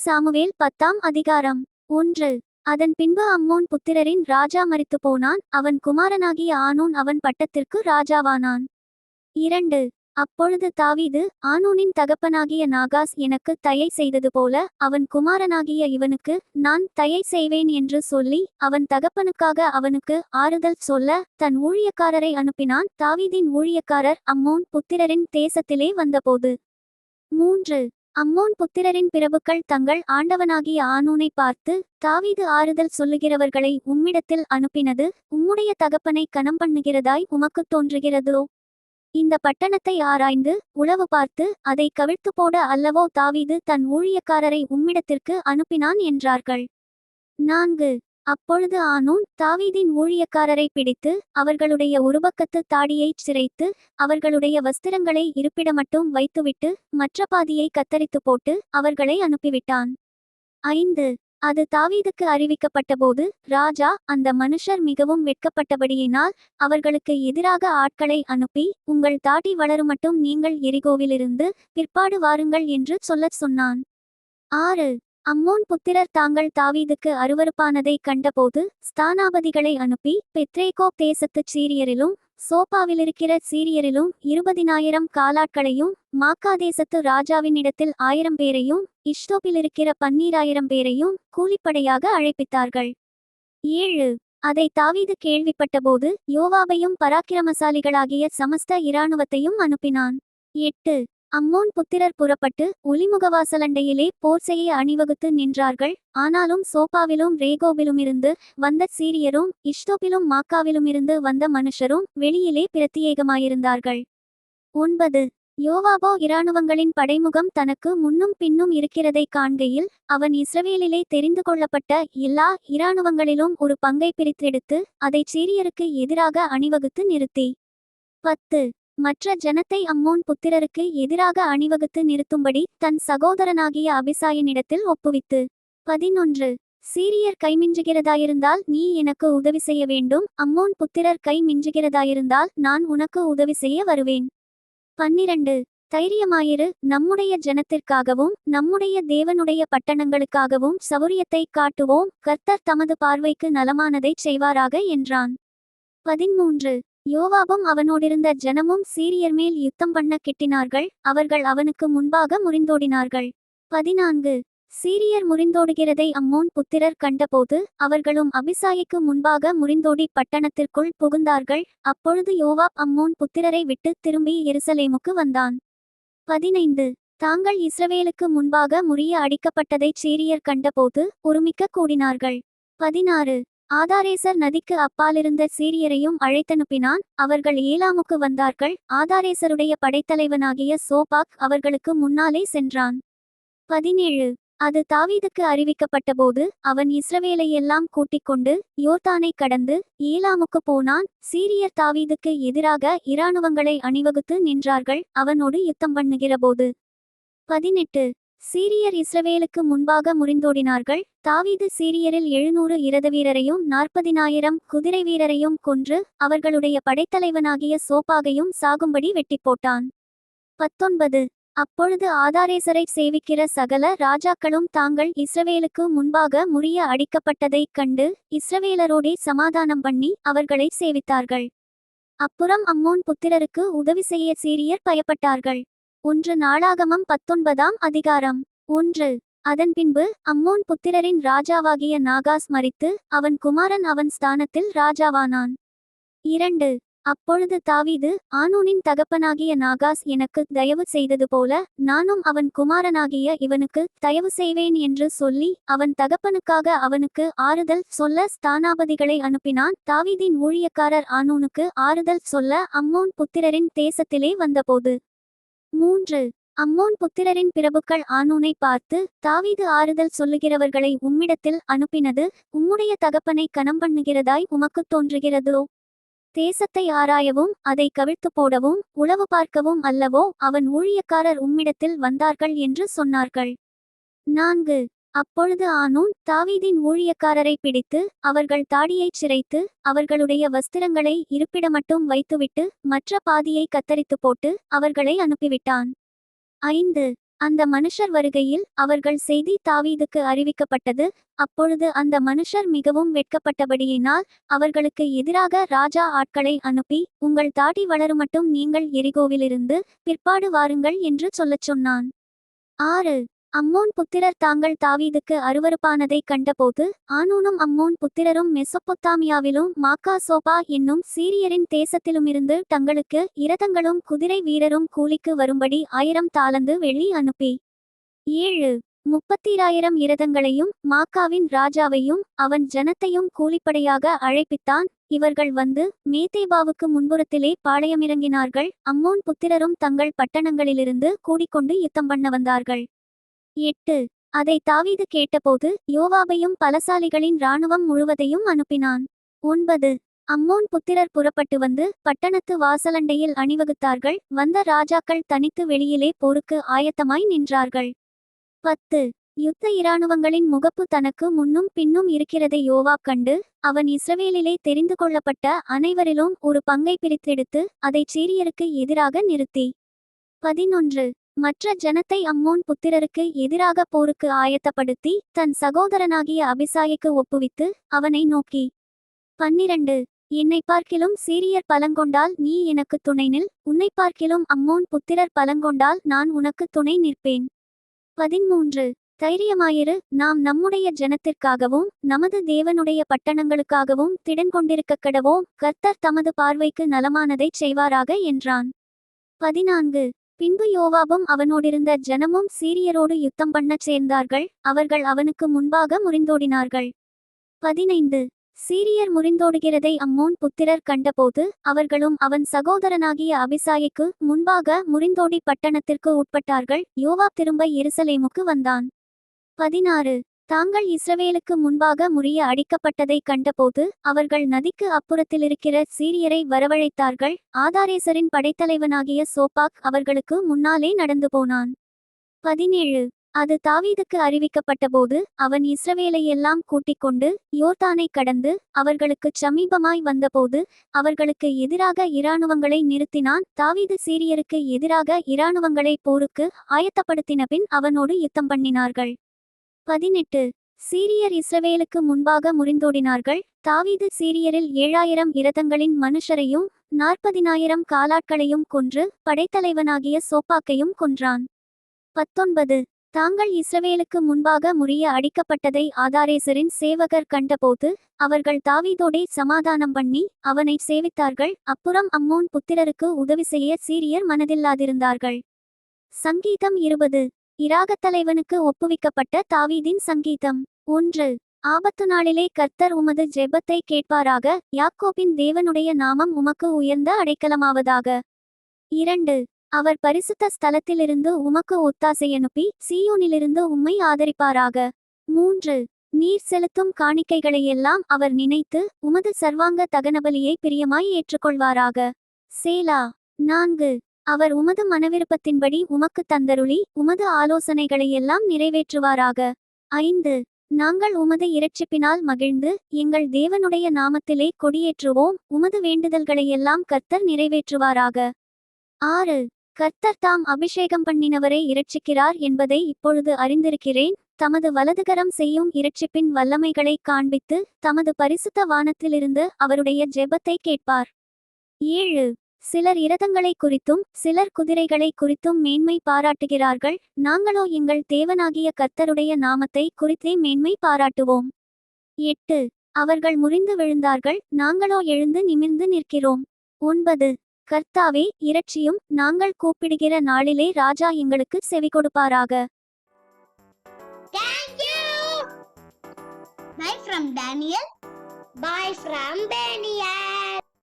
Samuel 10ஆம் அதிகாரம் 1. அதன் பின்பு அம்மோன் புத்திரரின் ராஜா மரித்து போனான். அவன் குமாரனாகிய ஆனூன் அவன் பட்டத்திற்கு ராஜாவானான். 2. அப்பொழுது தாவீது, ஆனூனின் தகப்பனாகிய நாகாஸ் எனக்கு தயை செய்தது போல அவன் குமாரனாகிய இவனுக்கு நான் தயை செய்வேன் என்று சொல்லி அவன் தகப்பனுக்காக அவனுக்கு ஆறுதல் சொல்ல தன் ஊழியக்காரரை அனுப்பினான். தாவீதின் ஊழியக்காரர் அம்மோன் புத்திரரின் தேசத்திலே வந்தபோது 3. அம்மோன் புத்திரரின் பிரபுக்கள் தங்கள் ஆண்டவனாகிய ஆனூனை பார்த்து, தாவீது ஆறுதல் சொல்லுகிறவர்களை உம்மிடத்தில் அனுப்பினது உம்முடைய தகப்பனை கனம் பண்ணுகிறதாய் உமக்குத் தோன்றுகிறதோ? இந்த பட்டணத்தை ஆராய்ந்து உளவு பார்த்து அதை கவிழ்த்து போட அல்லவோ தாவீது தன் ஊழியக்காரரை உம்மிடத்திற்கு அனுப்பினான் என்றார்கள். 4. அப்பொழுது ஆனூன் தாவீதின் ஊழியக்காரரை பிடித்து அவர்களுடைய உருபக்கத்து தாடியைச் சிரைத்து அவர்களுடைய வஸ்திரங்களை இருப்பிடமட்டும் வைத்துவிட்டு மற்ற பாதியை கத்தரித்து போட்டு அவர்களை அனுப்பிவிட்டான். 5. அது தாவீதுக்கு அறிவிக்கப்பட்டபோது ராஜா அந்த மனுஷர் மிகவும் வெட்கப்பட்டபடியினால் அவர்களுக்கு எதிராக ஆட்களை அனுப்பி, உங்கள் தாடி வளருமட்டும் நீங்கள் எரிகோவிலிருந்து பிற்பாடு வாருங்கள் என்று சொல்லச் சொன்னான். 6. அம்மோன் புத்திரர் தாங்கள் தாவீதுக்கு அருவருப்பானதை கண்டபோது ஸ்தானாபதிகளை அனுப்பி பெத்ரேகோப் தேசத்துச் சீரியரிலும் சோப்பாவிலிருக்கிற சீரியரிலும் 20,000 காலாட்களையும் மாக்கா தேசத்து ராஜாவினிடத்தில் 1000 பேரையும் இஷ்டோப்பிலிருக்கிற 12,000 பேரையும் கூலிப்படையாக அழைப்பித்தார்கள். 7. அதை தாவீது கேள்விப்பட்டபோது யோவாபையும் பராக்கிரமசாலிகளாகிய சமஸ்த இராணுவத்தையும் அனுப்பினான். 8. அம்மோன் புத்திரர் புறப்பட்டு ஒலிமுகவாசலண்டையிலே போர் செய்ய அணிவகுத்து நின்றார்கள். ஆனாலும் சோப்பாவிலும் ரேகோபிலுமிருந்து வந்த சீரியரும் இஷ்டோப்பிலும் மாக்காவிலுமிருந்து வந்த மனுஷரும் வெளியிலே பிரத்தியேகமாயிருந்தார்கள். 9. யோவாபோ இராணுவங்களின் படைமுகம் தனக்கு முன்னும் பின்னும் இருக்கிறதை காண்கையில் அவன் இஸ்ரவேலிலே தெரிந்து கொள்ளப்பட்ட எல்லா இராணுவங்களிலும் ஒரு பங்கை பிரித்தெடுத்து அதை சீரியருக்கு எதிராக அணிவகுத்து நிறுத்தி 10. மற்ற ஜனத்தை அம்மோன் புத்திரருக்கு எதிராக அணிவகுத்து நிறுத்தும்படி தன் சகோதரனாகிய அபிசாயினிடத்தில் ஒப்புவித்து 11. சீரியர் கை மிஞ்சுகிறதாயிருந்தால் நீ எனக்கு உதவி செய்ய வேண்டும், அம்மோன் புத்திரர் கை மிஞ்சுகிறதாயிருந்தால் நான் உனக்கு உதவி செய்ய வருவேன். 12. தைரியமாயிரு, நம்முடைய ஜனத்திற்காகவும் நம்முடைய தேவனுடைய பட்டணங்களுக்காகவும் சௌரியத்தை காட்டுவோம், கர்த்தர் தமது பார்வைக்கு நலமானதைச் செய்வாராக என்றான். 13. யோவாபும் அவனோடிருந்த ஜனமும் சீரியர் மேல் யுத்தம் பண்ண கிட்டினார்கள். அவர்கள் அவனுக்கு முன்பாக முறிந்தோடினார்கள். 14. சீரியர் முறிந்தோடுகிறதை அம்மோன் புத்திரர் கண்டபோது அவர்களும் அபிசாயிக்கு முன்பாக முறிந்தோடி பட்டணத்திற்குள் புகுந்தார்கள். அப்பொழுது யோவாப் அம்மோன் புத்திரரை விட்டு திரும்பி எருசலேமுக்கு வந்தான். 15. தாங்கள் இஸ்ரவேலுக்கு முன்பாக முறிய அடிக்கப்பட்டதைச் சீரியர் கண்டபோது ஒருமிக்க கூடினார்கள். 16. ஆதாரேசர் நதிக்கு அப்பாலிருந்த சீரியரையும் அழைத்தனுப்பினான். அவர்கள் ஏலாமுக்கு வந்தார்கள். ஆதாரேசருடைய படைத்தலைவனாகிய சோபாக் அவர்களுக்கு முன்னாலே சென்றான். 17. அது தாவீதுக்கு அறிவிக்கப்பட்டபோது அவன் இஸ்ரவேலையெல்லாம் கூட்டிக் கொண்டு யோர்தானை கடந்து ஏலாமுக்கு போனான். சீரியர் தாவீதுக்கு எதிராக இராணுவங்களை அணிவகுத்து நின்றார்கள் அவனோடு யுத்தம் பண்ணுகிறபோது. 18. சீரியர் இஸ்ரவேலுக்கு முன்பாக முறிந்தோடினார்கள். தாவீது சீரியரில் 700 இரதவீரரையும் 40,000 குதிரை வீரரையும் கொன்று அவர்களுடைய படைத்தலைவனாகிய சோப்பாகையும் சாகும்படி வெட்டி போட்டான். 19. அப்பொழுது ஆதாரேசரை சேவிக்கிற சகல ராஜாக்களும் தாங்கள் இஸ்ரவேலுக்கு முன்பாக முறிய அடிக்கப்பட்டதைக் கண்டு இஸ்ரவேலரோடே சமாதானம் பண்ணி அவர்களை சேவித்தார்கள். அப்புறம் அம்மோன் புத்திரருக்கு உதவி செய்ய சீரியர் பயப்பட்டார்கள். 1 நாளாகமம் 19ஆம் அதிகாரம் 1. அதன்பின்பு அம்மோன் புத்திரரின் ராஜாவாகிய நாகாஸ் மரித்து அவன் குமாரன் அவன் ஸ்தானத்தில் ராஜாவானான். 2. அப்பொழுது தாவீது, ஆனூனின் தகப்பனாகிய நாகாஸ் எனக்கு தயவு செய்தது போல நானும் அவன் குமாரனாகிய இவனுக்கு தயவு செய்வேன் என்று சொல்லி அவன் தகப்பனுக்காக அவனுக்கு ஆறுதல் சொல்ல ஸ்தானாபதிகளை அனுப்பினான். தாவீதின் ஊழியக்காரர் ஆனூனுக்கு ஆறுதல் சொல்ல அம்மோன் புத்திரரின் தேசத்திலே வந்தபோது 3. அம்மோன் புத்திரரின் பிரபுக்கள் ஆனூனை பார்த்து, தாவீது ஆறுதல் சொல்லுகிறவர்களை உம்மிடத்தில் அனுப்பினது உம்முடைய தகப்பனை கனம் பண்ணுகிறதாய் உமக்குத் தோன்றுகிறதோ? தேசத்தை ஆராயவும் அதை கவிழ்த்து போடவும் உளவு பார்க்கவும் அல்லவோ அவன் ஊழியக்காரர் உம்மிடத்தில் வந்தார்கள் என்று சொன்னார்கள். 4. அப்பொழுது ஆனூன் தாவீதின் ஊழியக்காரரை பிடித்து அவர்கள் தாடியைச் சிரைத்து அவர்களுடைய வஸ்திரங்களை இருப்பிடமட்டும் வைத்துவிட்டு மற்ற பாதியை கத்தரித்து போட்டு அவர்களை அனுப்பிவிட்டான். 5. அந்த மனுஷர் வருகையில் அவர்கள் செய்தி தாவீதுக்கு அறிவிக்கப்பட்டது. அப்பொழுது அந்த மனுஷர் மிகவும் வெட்கப்பட்டபடியினால் அவர்களுக்கு எதிராக ராஜா ஆட்களை அனுப்பி, உங்கள் தாடி வளருமட்டும் நீங்கள் எரிகோவிலிருந்து பிற்பாடு வாருங்கள் என்று சொல்லச் சொன்னான். 6. அம்மோன் புத்திரர் தாங்கள் தாவீதுக்கு அருவருப்பானதைக் கண்டபோது ஆனூனும் அம்மோன் புத்திரரும் மெசொப்பொத்தாமியாவிலும் மாக்கா சோபா என்னும் சீரியரின் தேசத்திலுமிருந்து தங்களுக்கு இரதங்களும் குதிரை வீரரும் கூலிக்கு வரும்படி 1000 தாலந்து வெள்ளி அனுப்பி 7. 30,000 இரதங்களையும் மாக்காவின் ராஜாவையும் அவன் ஜனத்தையும் கூலிப்படையாக அழைப்பித்தான். இவர்கள் வந்து மேதேபாவுக்கு முன்புறத்திலே பாளையமிறங்கினார்கள். அம்மோன் புத்திரரும் தங்கள் பட்டணங்களிலிருந்து கூடிக்கொண்டு யுத்தம் பண்ண வந்தார்கள். 8. அதை தாவீது கேட்டபோது யோவாபையும் பலசாலிகளின் இராணுவம் முழுவதையும் அனுப்பினான். 9. அம்மோன் புத்திரர் புறப்பட்டு வந்து பட்டணத்து வாசலண்டையில் அணிவகுத்தார்கள். வந்த ராஜாக்கள் தனித்து வெளியிலே போருக்கு ஆயத்தமாய் நின்றார்கள். 10. யுத்த இராணுவங்களின் முகப்பு தனக்கு முன்னும் பின்னும் இருக்கிறதை யோவாப் கண்டு அவன் இஸ்ரவேலிலே தெரிந்து கொள்ளப்பட்ட அனைவரிலும் ஒரு பங்கை பிரித்தெடுத்து அதைச் சீரியருக்கு எதிராக நிறுத்தி 11. மற்ற ஜனத்தை அம்மோன் புத்திரருக்கு எதிராக போருக்கு ஆயத்தப்படுத்தி தன் சகோதரனாகிய அபிசாயிக்கு ஒப்புவித்து அவனை நோக்கி 12. என்னை பார்க்கிலும் சீரியர் பலங்கொண்டால் நீ எனக்கு துணை நில், உன்னை பார்க்கிலும் அம்மோன் புத்திரர் பலங்கொண்டால் நான் உனக்கு துணை நிற்பேன். 13. தைரியமாயிரு, நாம் நம்முடைய ஜனத்திற்காகவும் நமது தேவனுடைய பட்டணங்களுக்காகவும் திடன் கொண்டிருக்கக் கடவோம், கர்த்தர் தமது பார்வைக்கு நலமானதைச் செய்வாராக என்றான். 14. பின்பு யோவாபும் அவனோடிருந்த ஜனமும் சீரியரோடு யுத்தம் பண்ணச் சேர்ந்தார்கள். அவர்கள் அவனுக்கு முன்பாக முறிந்தோடினார்கள். 15. சீரியர் முறிந்தோடுகிறதை அம்மோன் புத்திரர் கண்டபோது அவர்களும் அவன் சகோதரனாகிய அபிசாயிக்கு முன்பாக முறிந்தோடி பட்டணத்திற்கு உட்பட்டார்கள். யோவாப் திரும்ப எருசலேமுக்கு வந்தான். 16. தாங்கள் இஸ்ரவேலுக்கு முன்பாக முறிய அடிக்கப்பட்டதைக் கண்டபோது அவர்கள் நதிக்கு அப்புறத்திலிருக்கிற சீரியரை வரவழைத்தார்கள். ஆதாரேசரின் படைத்தலைவனாகிய சோப்பாக் அவர்களுக்கு முன்னாலே நடந்து போனான். 17. அது தாவீதுக்கு அறிவிக்கப்பட்டபோது அவன் இஸ்ரவேலையெல்லாம் கூட்டிக் கொண்டு யோர்தானை கடந்து அவர்களுக்குச் சமீபமாய் வந்தபோது அவர்களுக்கு எதிராக இராணுவங்களை நிறுத்தினான். தாவீது சீரியருக்கு எதிராக இராணுவங்களை போருக்கு ஆயத்தப்படுத்தின பின் அவனோடு யுத்தம் பண்ணினார்கள். 18. சீரியர் இஸ்ரவேலுக்கு முன்பாக முறிந்தோடினார்கள். தாவீது சீரியரில் 7,000 இரதங்களின் மனுஷரையும் 40,000 காலாட்களையும் கொன்று படைத்தலைவனாகிய சோப்பாக்கையும் கொன்றான். 19. தாங்கள் இஸ்ரவேலுக்கு முன்பாக முறிய அடிக்கப்பட்டதை ஆதாரேசரின் சேவகர் கண்டபோது அவர்கள் தாவீதோடே சமாதானம் பண்ணி அவனை சேவித்தார்கள். அப்புறம் அம்மோன் புத்திரருக்கு உதவி செய்ய சீரியர் மனதில்லாதிருந்தார்கள். சங்கீதம் 20. இராகத்தலைவனுக்கு ஒப்புவிக்கப்பட்ட தாவீதின் சங்கீதம். 1. ஆபத்து நாளிலே கர்த்தர் உமது ஜெபத்தை கேட்பாராக, யாக்கோபின் தேவனுடைய நாமம் உமக்கு உயர்ந்த அடைக்கலமாவதாக. 2. அவர் பரிசுத்த ஸ்தலத்திலிருந்து உமக்கு ஒத்தாசையனுப்பி சீயோனிலிருந்து உம்மை ஆதரிப்பாராக. 3. நீர் செலுத்தும் காணிக்கைகளையெல்லாம் அவர் நினைத்து உமது சர்வாங்க தகனபலியை பிரியமாய் ஏற்றுக்கொள்வாராக. சேலா. 4. அவர் உமது மனவிருப்பத்தின்படி உமக்கு தந்தருளி உமது ஆலோசனைகளையெல்லாம் நிறைவேற்றுவாராக. 5. நாங்கள் உமது இரட்சிப்பினால் மகிழ்ந்து எங்கள் தேவனுடைய நாமத்திலே கொடியேற்றுவோம், உமது வேண்டுதல்களையெல்லாம் கர்த்தர் நிறைவேற்றுவாராக. 6. கர்த்தர் தாம் அபிஷேகம் பண்ணினவரை இரட்சிக்கிறார் என்பதை இப்பொழுது அறிந்திருக்கிறேன். தமது வலதுகரம் செய்யும் இரட்சிப்பின் வல்லமைகளை காண்பித்து தமது பரிசுத்த வானத்திலிருந்து அவருடைய ஜெபத்தை கேட்பார். 7. சிலர் இரதங்களை குறித்தும் சிலர் குதிரைகளை குறித்தும் மேன்மை பாராட்டுகிறார்கள். நாங்களோ எங்கள் தேவனாகிய கர்த்தருடைய நாமத்தை குறித்தே மேன்மை பாராட்டுவோம். 8. அவர்கள் முறிந்து விழுந்தார்கள், நாங்களோ எழுந்து நிமிர்ந்து நிற்கிறோம். 9. கர்த்தாவே இரட்சியும், நாங்கள் கூப்பிடுகிற நாளிலே ராஜா எங்களுக்கு செவி கொடுப்பாராக. Thank you. Bye from Daniel. Bye from Daniel.